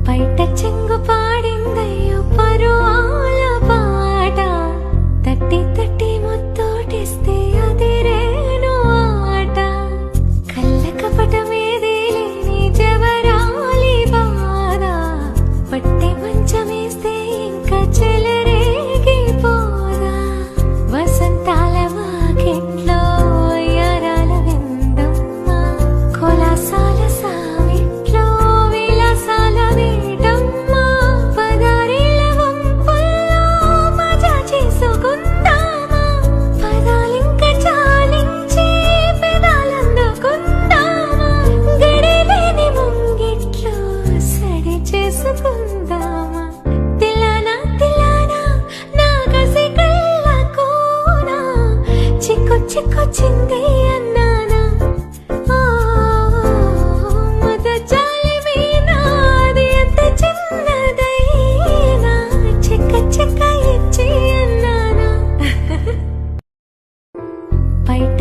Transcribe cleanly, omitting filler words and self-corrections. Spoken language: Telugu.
బయట చెంగు పాడిందయ్యో పరువాల పాట తట్టి తట్టి ముత్తోటిస్తే అదిరేను ఆట కళ్ళ కపటమేది లేని జవరాలి బాధ పట్టె మంచమేస్తే ఇంకా చెలరేగిపోదా వసంతాల వాకిట్లో యారాల విందమ్మ కొలాసాల సావిట్లో విలాసాల వేటమ్మ పదారేళ్ల వంపుల్లో మజా చేసుకుందామా పదాలింక చాలించి పెదాలందుకుందామా గడిలేని ముంగిట్లో సడి చేసుకుందామా తిలానా తిలానా నా కసి కళ్ళకోనా చిక్కు చిక్కొచ్చింది అన్నానా మద చాలి మీనాది ఎంత చిన్నదైనా చెక్క చెక్క ఇచ్చి అన్నానా బయట